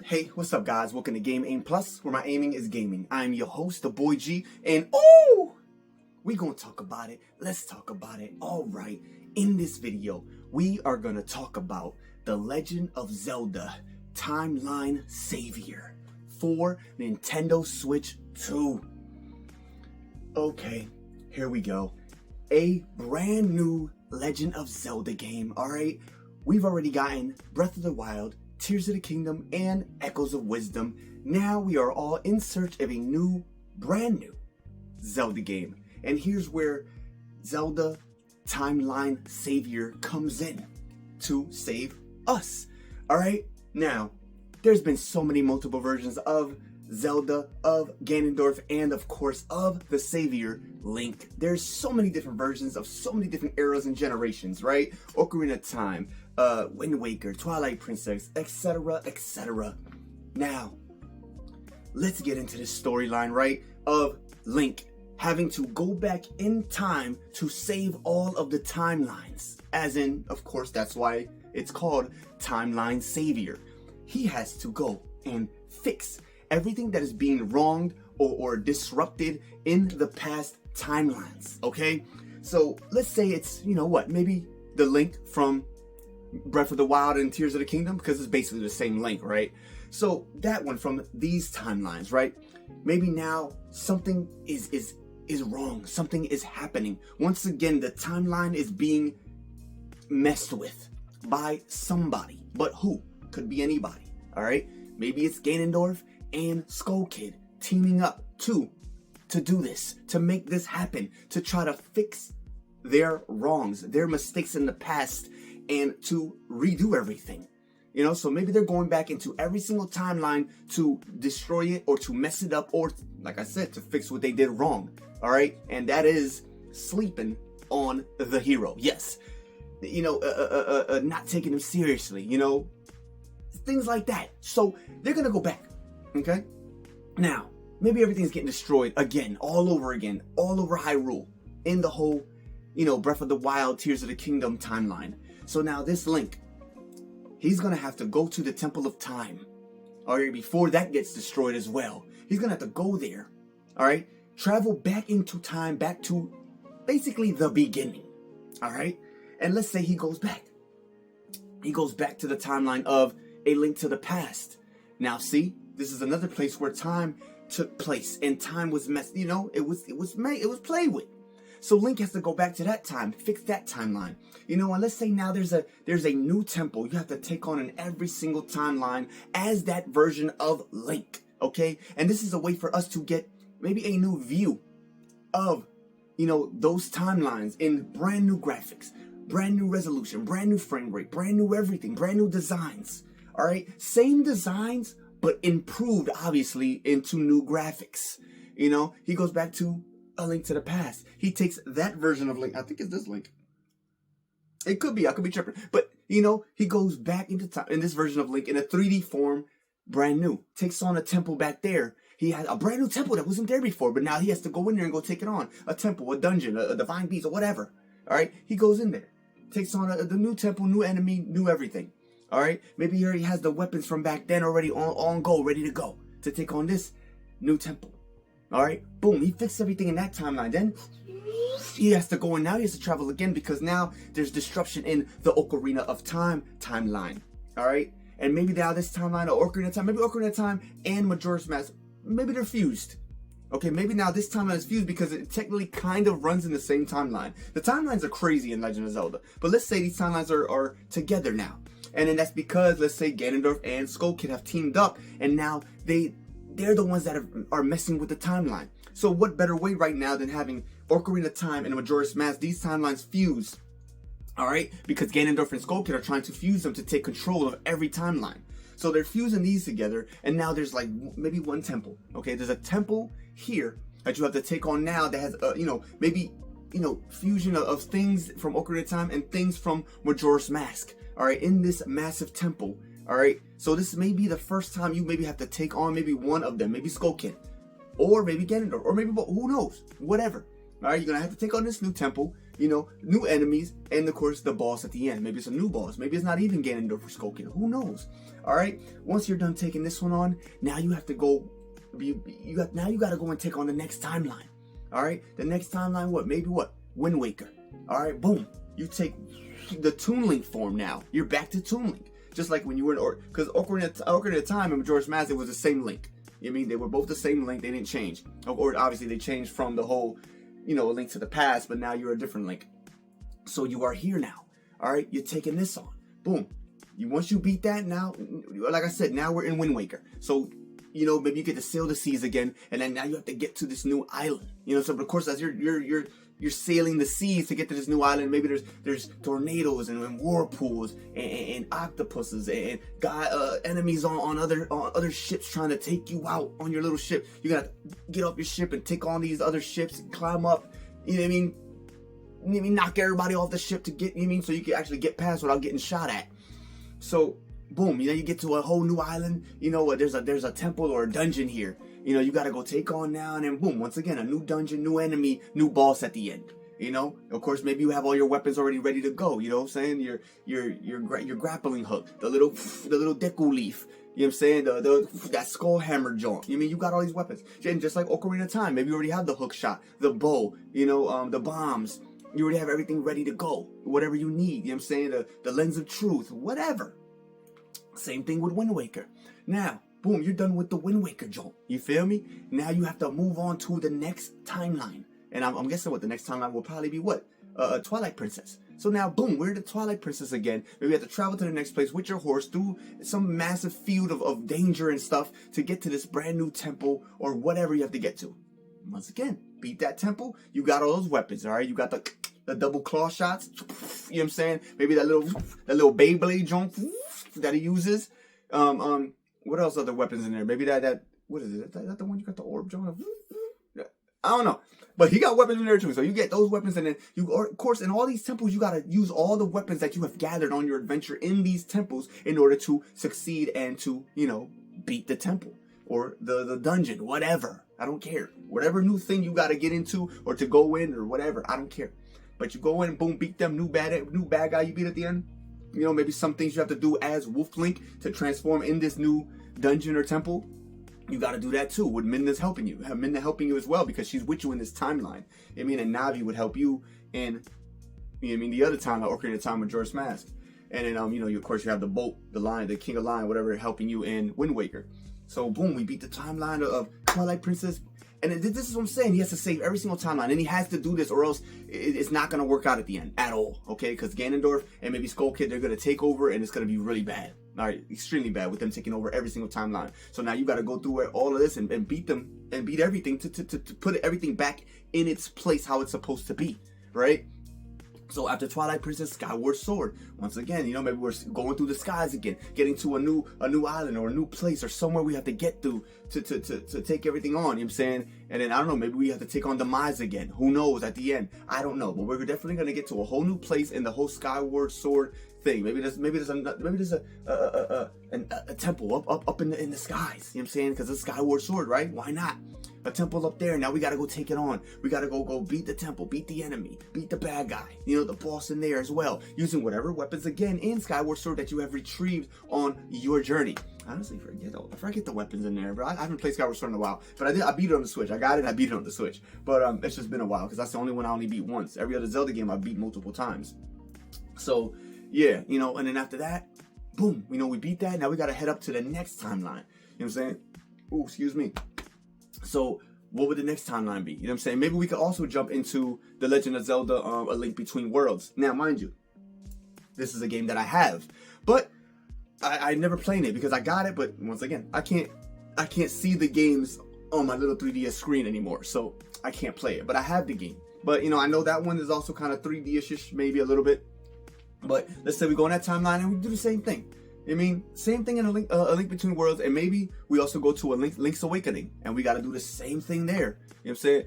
Hey, what's up guys? Welcome to Game Aim Plus, where my aiming is gaming. I'm your host, the boy G, and we gonna talk about it. Let's talk about it. Alright, in this video, we are gonna talk about The Legend of Zelda Timeline Savior for Nintendo Switch 2. Okay, here we go. A brand new Legend of Zelda game, alright? We've already gotten Breath of the Wild, Tears of the Kingdom, and Echoes of Wisdom. Now we are all in search of a brand new Zelda game. And here's where Zelda Timeline Savior comes in to save us. Alright, now, there's been so many multiple versions of Zelda, of Ganondorf, and of course of the Savior, Link. There's so many different versions of so many different eras and generations, right? Ocarina of Time, Wind Waker, Twilight Princess, etc., etc. Now, let's get into this storyline, right? Of Link having to go back in time to save all of the timelines. As in, of course, that's why it's called Timeline Savior. He has to go and fix everything that is being wronged or disrupted in the past timelines, okay? So let's say it's, maybe the Link from Breath of the Wild and Tears of the Kingdom, because it's basically the same Link, right? So that one from these timelines, right? Maybe now something is wrong, something is happening. Once again, the timeline is being messed with by somebody, but who? Could be anybody, all right? Maybe it's Ganondorf and Skull Kid teaming up to do this, to make this happen, to try to fix their wrongs, their mistakes in the past, and to redo everything. So maybe they're going back into every single timeline to destroy it or to mess it up, or like I said, to fix what they did wrong. All right, and that is sleeping on the hero. Yes, not taking him seriously. Things like that. So they're gonna go back. Okay, now maybe everything's getting destroyed again, all over Hyrule, in the whole, Breath of the Wild, Tears of the Kingdom timeline. So now this Link, he's gonna have to go to the Temple of Time, all right, before that gets destroyed as well. He's gonna have to go there, all right, travel back into time, back to basically the beginning, all right? And let's say he goes back to the timeline of A Link to the Past. Now see, this is another place where time took place and time was messed, it was played with. So Link has to go back to that time, fix that timeline. And let's say now there's a new temple you have to take on in every single timeline as that version of Link, okay? And this is a way for us to get maybe a new view of, those timelines in brand new graphics, brand new resolution, brand new frame rate, brand new everything, brand new designs, all right? Same designs, but improved, obviously, into new graphics. He goes back to A Link to the Past. He takes that version of Link. I think it's this Link. It could be. I could be tripping. But, he goes back into time in this version of Link in a 3D form, brand new. Takes on a temple back there. He has a brand new temple that wasn't there before, but now he has to go in there and go take it on. A temple, a dungeon, a divine beast, or whatever. All right? He goes in there. Takes on the new temple, new enemy, new everything. All right, maybe he already has the weapons from back then already on go, ready to go to take on this new temple. All right, boom, he fixed everything in that timeline. Then he has to go, and now he has to travel again because now there's disruption in the Ocarina of Time timeline. All right, and maybe now this timeline or Ocarina of Time and Majora's Mask, maybe they're fused. Okay, maybe now this timeline is fused because it technically kind of runs in the same timeline. The timelines are crazy in Legend of Zelda, but let's say these timelines are together now. And then that's because, let's say, Ganondorf and Skull Kid have teamed up, and now they're the ones that are messing with the timeline. So what better way right now than having Ocarina of Time and Majora's Mask, these timelines fuse, all right? Because Ganondorf and Skull Kid are trying to fuse them to take control of every timeline. So they're fusing these together, and now there's like maybe one temple, okay? There's a temple here that you have to take on now that has, fusion of things from Ocarina of Time and things from Majora's Mask. All right, in this massive temple, all right? So this may be the first time you maybe have to take on maybe one of them, maybe Skull Kid, or maybe Ganondorf, or maybe, who knows, whatever. All right, you're gonna have to take on this new temple, new enemies, and of course the boss at the end. Maybe it's a new boss. Maybe it's not even Ganondorf or Skulkin. Who knows? All right. Once you're done taking this one on, now you have to go. Now you got to go and take on the next timeline. All right. The next timeline, what? Wind Waker. All right. Boom. You take the Toon Link form now. You're back to Toon Link. Just like when you were in because Ocarina of Time and Majora's Mask, it was the same Link. You know what I mean? They were both the same Link. They didn't change. Or obviously they changed from the whole, a Link to the Past, but now you're a different Link. So you are here now. All right? You're taking this on. Boom. Once you beat that, now, like I said, now we're in Wind Waker. So, maybe you get to sail the seas again, and then now you have to get to this new island. So of course, as you're sailing the seas to get to this new island, maybe there's tornadoes and whirlpools and octopuses and enemies on other ships trying to take you out on your little ship. You gotta get off your ship and take on these other ships and climb up. You know what I mean? Knock everybody off the ship to get, so you can actually get past without getting shot at. So, boom, you get to a whole new island. There's a temple or a dungeon here. You gotta go take on now, and then boom, once again, a new dungeon, new enemy, new boss at the end. Of course, maybe you have all your weapons already ready to go. You know what I'm saying? Your grappling hook, the little Deku leaf. You know what I'm saying? That skull hammer joint. You got all these weapons. And just like Ocarina of Time, maybe you already have the hook shot, the bow, the bombs. You already have everything ready to go. Whatever you need. You know what I'm saying? The lens of truth, whatever. Same thing with Wind Waker. Now, boom, you're done with the Wind Waker joint. You feel me? Now you have to move on to the next timeline. And I'm guessing what the next timeline will probably be what? Twilight Princess. So now, boom, we're the Twilight Princess again. Maybe we have to travel to the next place with your horse through some massive field of danger and stuff to get to this brand new temple or whatever you have to get to. Once again, beat that temple. You got all those weapons, all right? You got the double claw shots. You know what I'm saying? Maybe that little Beyblade jump that he uses. What else are the weapons in there? Maybe that what is it? Is that the one you got the orb jump? I don't know. But he got weapons in there too. So you get those weapons, and then of course, in all these temples, you got to use all the weapons that you have gathered on your adventure in these temples in order to succeed and to, beat the temple or the dungeon, whatever. I don't care. Whatever new thing you got to get into or to go in or whatever, I don't care. But you go in and boom, beat them, new bad guy you beat at the end. Maybe some things you have to do as Wolf Link to transform in this new dungeon or temple. You got to do that too. With Midna's helping you. Have Midna helping you as well because she's with you in this timeline. And Navi would help you in, the other time, Ocarina of Time with Majora's Mask. And then, of course, you have the boat, the lion, the king of lion, whatever, helping you in Wind Waker. So, boom, we beat the timeline of Twilight Princess. And this is what I'm saying. He has to save every single timeline. And he has to do this or else it's not going to work out at the end at all. Okay? Because Ganondorf and maybe Skull Kid, they're going to take over and it's going to be really bad. All right? Extremely bad with them taking over every single timeline. So now you got to go through all of this and beat them and beat everything to put everything back in its place how it's supposed to be. Right? So after Twilight Princess, Skyward Sword, once again, maybe we're going through the skies again, getting to a new island or a new place or somewhere we have to get to take everything on, you know what I'm saying? And then, I don't know, maybe we have to take on Demise again. Who knows at the end? I don't know, but we're definitely going to get to a whole new place in the whole Skyward Sword thing. Maybe there's a temple up in the skies, you know what I'm saying? Because it's Skyward Sword, right? Why not? A temple up there. Now we gotta go take it on. We gotta go beat the temple, beat the enemy, beat the bad guy. The boss in there as well. Using whatever weapons again in Skyward Sword that you have retrieved on your journey. I honestly forget the weapons in there, bro. I haven't played Skyward Sword in a while, but I beat it on the Switch. I got it. I beat it on the Switch, but it's just been a while because that's the only one I only beat once. Every other Zelda game I beat multiple times. So yeah, and then after that, boom, we beat that. Now we gotta head up to the next timeline. You know what I'm saying? Oh, excuse me. So, what would the next timeline be? You know what I'm saying? Maybe we could also jump into The Legend of Zelda, A Link Between Worlds. Now, mind you, this is a game that I have, but I never played it because I got it, but once again, I can't see the games on my little 3DS screen anymore, so I can't play it, but I have the game. But, I know that one is also kind of 3D-ish, maybe a little bit, but let's say we go on that timeline and we do the same thing. Same thing in a link Between Worlds, and maybe we also go to a Link's Awakening, and we got to do the same thing there. You know what I'm saying?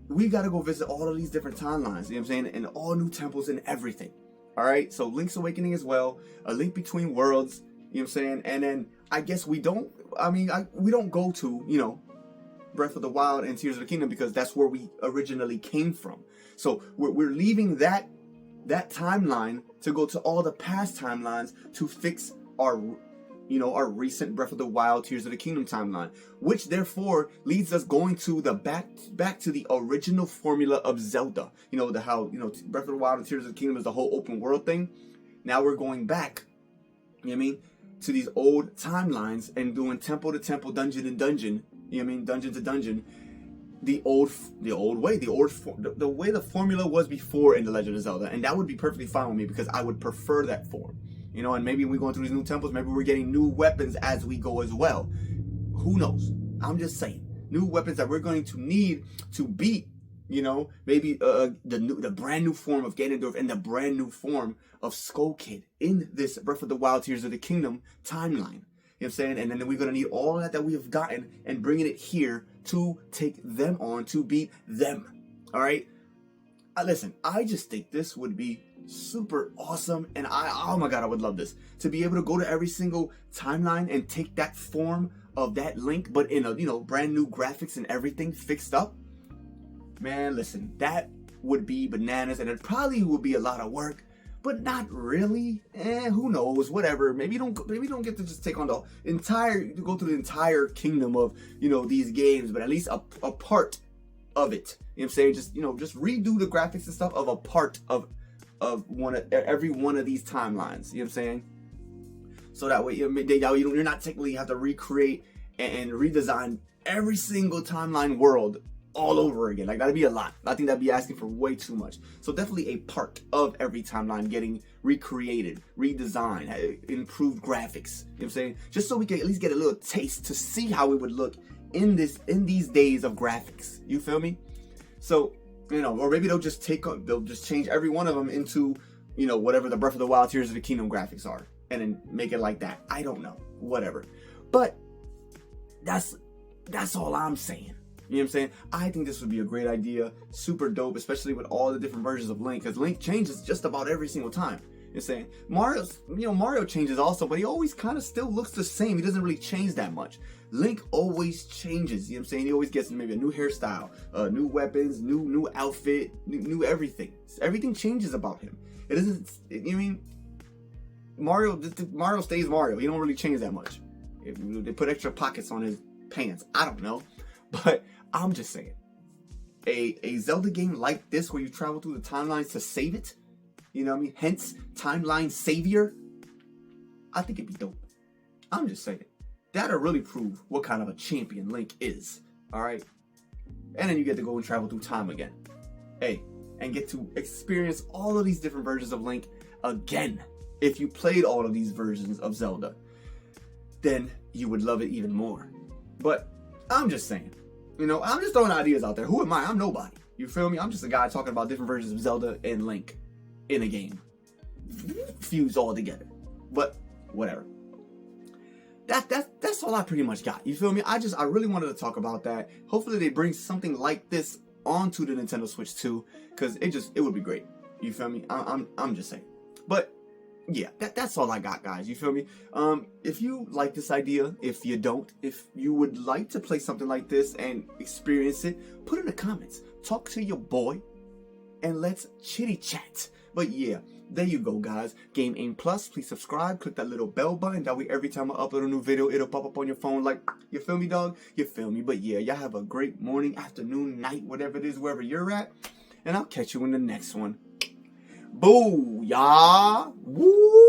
We got to go visit all of these different timelines, you know what I'm saying, and all new temples and everything. All right, so Link's Awakening as well, a Link Between Worlds, you know what I'm saying, and then I guess we don't go to, Breath of the Wild and Tears of the Kingdom because that's where we originally came from. So we're leaving that timeline to go to all the past timelines to fix our recent Breath of the Wild, Tears of the Kingdom timeline, which therefore leads us going to the back to the original formula of Zelda. Breath of the Wild and Tears of the Kingdom is the whole open world thing. Now we're going back, to these old timelines and doing temple to temple, dungeon to dungeon, dungeon to dungeon, the old way, the way the formula was before in The Legend of Zelda, and that would be perfectly fine with me because I would prefer that form. And maybe we're going through these new temples, maybe we're getting new weapons as we go as well. Who knows? I'm just saying. New weapons that we're going to need to beat, maybe the brand new form of Ganondorf and the brand new form of Skull Kid in this Breath of the Wild, Tears of the Kingdom timeline. You know what I'm saying? And then we're going to need all of that we have gotten and bringing it here to take them on, to beat them. All right? Listen, I just think this would be super awesome, and oh my god, I would love this, to be able to go to every single timeline and take that form of that Link, but in a brand new graphics and everything fixed up. Man, listen, that would be bananas, and it probably would be a lot of work, but not really. Who knows? Whatever. Maybe you don't get to just take on go through the entire kingdom of these games, but at least a part of it. You know what I'm saying? Just redo the graphics and stuff of a part of every one of these timelines. You know what I'm saying? So that way you're not technically have to recreate and redesign every single timeline world all over again. Like, that'd be a lot. I think that'd be asking for way too much. So definitely a part of every timeline getting recreated, redesigned, improved graphics. You know what I'm saying? Just so we can at least get a little taste to see how it would look in these days of graphics. You feel me? So, or maybe they'll just change every one of them into, whatever the Breath of the Wild, Tears of the Kingdom graphics are, and then make it like that. I don't know, whatever. But that's all I'm saying. You know what I'm saying? I think this would be a great idea, super dope, especially with all the different versions of Link, because Link changes just about every single time. You're saying Mario changes also, but he always kind of still looks the same. He doesn't really change that much. Link always changes. You know what I'm saying? He always gets maybe a new hairstyle, new weapons, new outfit, new everything. Everything changes about him. It isn't. Mario stays Mario. He don't really change that much. They put extra pockets on his pants. I don't know, but I'm just saying, a Zelda game like this where you travel through the timelines to save it. You know what I mean? Hence, timeline savior. I think it'd be dope. I'm just saying. That'll really prove what kind of a champion Link is. Alright? And then you get to go and travel through time again. Hey, and get to experience all of these different versions of Link again. If you played all of these versions of Zelda, then you would love it even more. But I'm just saying. I'm just throwing ideas out there. Who am I? I'm nobody. You feel me? I'm just a guy talking about different versions of Zelda and Link in a game. Fused all together. But whatever. That's all I pretty much got. You feel me? I really wanted to talk about that. Hopefully they bring something like this onto the Nintendo Switch too, because it would be great. You feel me? I'm just saying. But yeah, that's all I got, guys. You feel me? If you like this idea, if you don't, if you would like to play something like this and experience it, put in the comments. Talk to your boy and let's chitty chat. But yeah, there you go, guys. Game Aim Plus. Please subscribe. Click that little bell button. That way, every time I upload a new video, it'll pop up on your phone. Like, you feel me, dog? You feel me? But yeah, y'all have a great morning, afternoon, night, whatever it is, wherever you're at. And I'll catch you in the next one. Booyah! Woo!